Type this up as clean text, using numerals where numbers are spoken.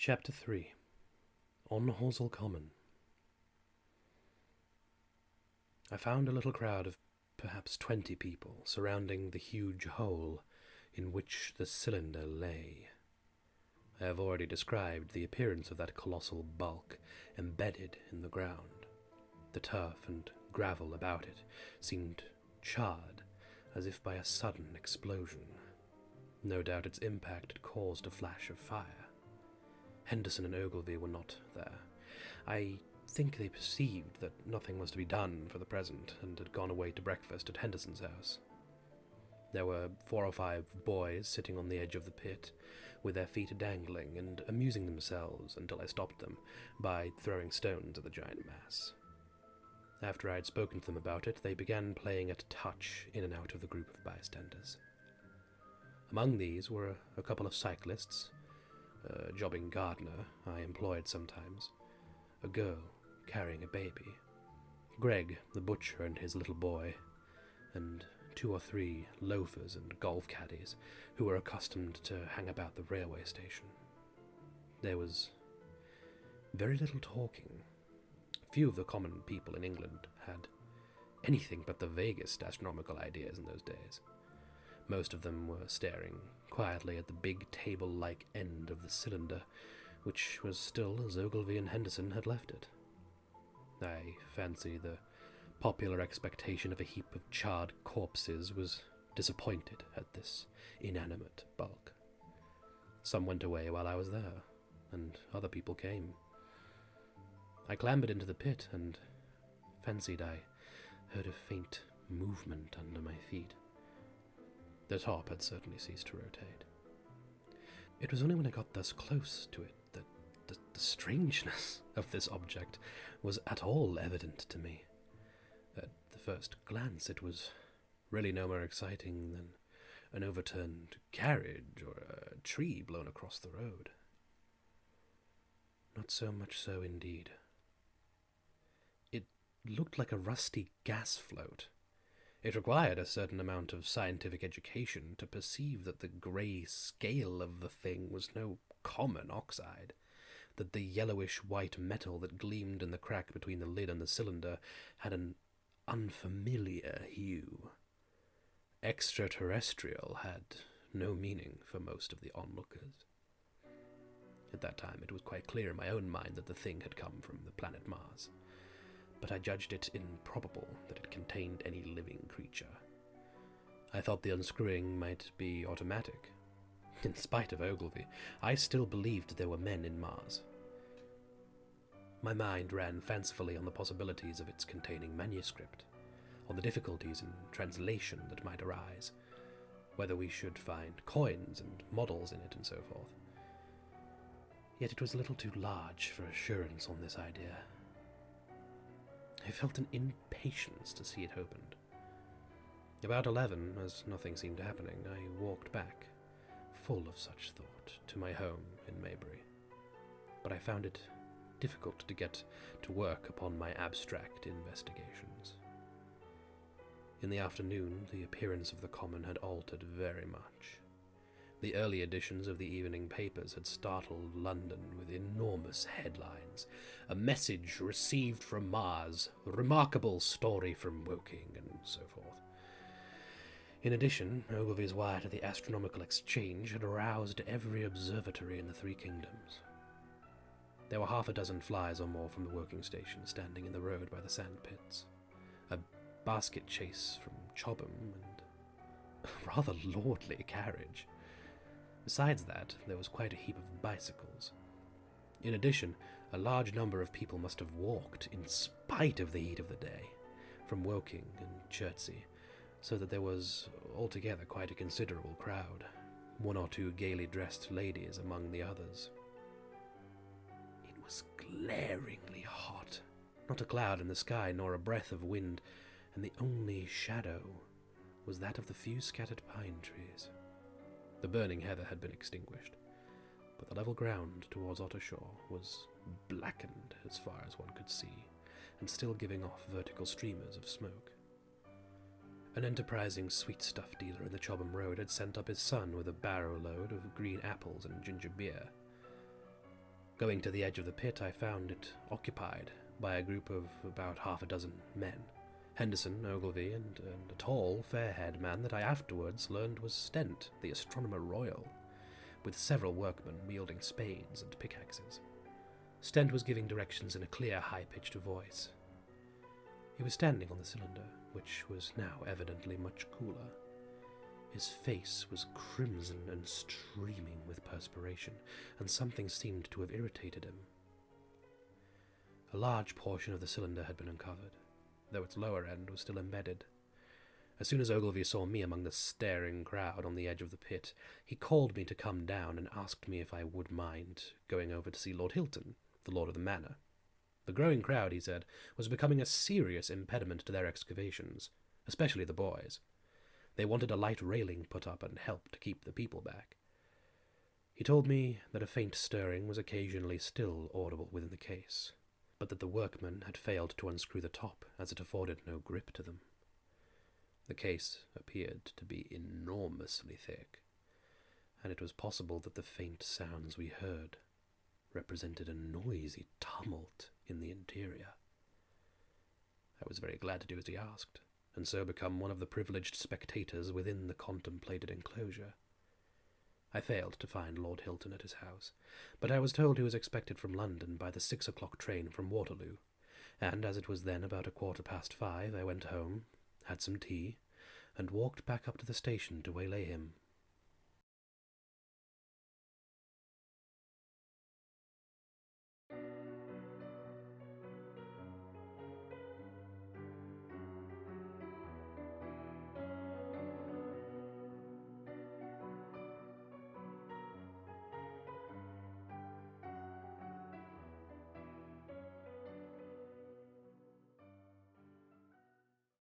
Chapter 3. On Horsell Common. I found a little crowd of perhaps 20 people surrounding the huge hole in which the cylinder lay. I have already described the appearance of that colossal bulk embedded in the ground. The turf and gravel about it seemed charred, as if by a sudden explosion. No doubt its impact had caused a flash of fire. Henderson and Ogilvy were not there. I think they perceived that nothing was to be done for the present, and had gone away to breakfast at Henderson's house. There were 4 or 5 boys sitting on the edge of the pit, with their feet dangling, and amusing themselves until I stopped them by throwing stones at the giant mass. After I had spoken to them about it, they began playing at touch in and out of the group of bystanders. Among these were a couple of cyclists, a jobbing gardener I employed sometimes, a girl carrying a baby, Greg, the butcher, and his little boy, and 2 or 3 loafers and golf caddies who were accustomed to hang about the railway station. There was very little talking. Few of the common people in England had anything but the vaguest astronomical ideas in those days. Most of them were staring quietly at the big table-like end of the cylinder, which was still as Ogilvy and Henderson had left it. I fancy the popular expectation of a heap of charred corpses was disappointed at this inanimate bulk. Some went away while I was there, and other people came. I clambered into the pit and fancied I heard a faint movement under my feet. The top had certainly ceased to rotate. It was only when I got thus close to it that the strangeness of this object was at all evident to me. At the first glance, it was really no more exciting than an overturned carriage or a tree blown across the road. Not so much so, indeed. It looked like a rusty gas float. It required a certain amount of scientific education to perceive that the grey scale of the thing was no common oxide, that the yellowish-white metal that gleamed in the crack between the lid and the cylinder had an unfamiliar hue. Extraterrestrial had no meaning for most of the onlookers. At that time it was quite clear in my own mind that the thing had come from the planet Mars, but I judged it improbable that it contained any living creature. I thought the unscrewing might be automatic. In spite of Ogilvy, I still believed there were men in Mars. My mind ran fancifully on the possibilities of its containing manuscript, on the difficulties in translation that might arise, whether we should find coins and models in it, and so forth. Yet it was a little too large for assurance on this idea. I felt an impatience to see it opened. About 11, as nothing seemed happening, I walked back, full of such thought, to my home in Maybury. But I found it difficult to get to work upon my abstract investigations. In the afternoon, the appearance of the common had altered very much. The early editions of the evening papers had startled London with enormous headlines. A message received from Mars, remarkable story from Woking, and so forth. In addition, Ogilvy's wire to the Astronomical Exchange had aroused every observatory in the 3 kingdoms. There were 6 flies or more from the Woking station standing in the road by the sand pits, a basket chase from Chobham, and a rather lordly carriage. Besides that, there was quite a heap of bicycles. In addition, a large number of people must have walked, in spite of the heat of the day, from Woking and Chertsey, so that there was altogether quite a considerable crowd, 1 or 2 gaily dressed ladies among the others. It was glaringly hot, not a cloud in the sky nor a breath of wind, and the only shadow was that of the few scattered pine trees. The burning heather had been extinguished, but the level ground towards Ottershaw was blackened as far as one could see, and still giving off vertical streamers of smoke. An enterprising sweet-stuff dealer in the Chobham Road had sent up his son with a barrow-load of green apples and ginger beer. Going to the edge of the pit, I found it occupied by a group of about half a dozen men. Henderson, Ogilvy, and a tall, fair-haired man that I afterwards learned was Stent, the Astronomer Royal, with several workmen wielding spades and pickaxes. Stent was giving directions in a clear, high-pitched voice. He was standing on the cylinder, which was now evidently much cooler. His face was crimson and streaming with perspiration, and something seemed to have irritated him. A large portion of the cylinder had been uncovered, though its lower end was still embedded. As soon as Ogilvy saw me among the staring crowd on the edge of the pit, he called me to come down and asked me if I would mind going over to see Lord Hilton, the lord of the manor. The growing crowd, he said, was becoming a serious impediment to their excavations, especially the boys. They wanted a light railing put up and help to keep the people back. He told me that a faint stirring was occasionally still audible within the case, but that the workmen had failed to unscrew the top, as it afforded no grip to them. The case appeared to be enormously thick, and it was possible that the faint sounds we heard represented a noisy tumult in the interior. I was very glad to do as he asked, and so become one of the privileged spectators within the contemplated enclosure. I failed to find Lord Hilton at his house, but I was told he was expected from London by the 6 o'clock train from Waterloo, and as it was then about 5:15, I went home, had some tea, and walked back up to the station to waylay him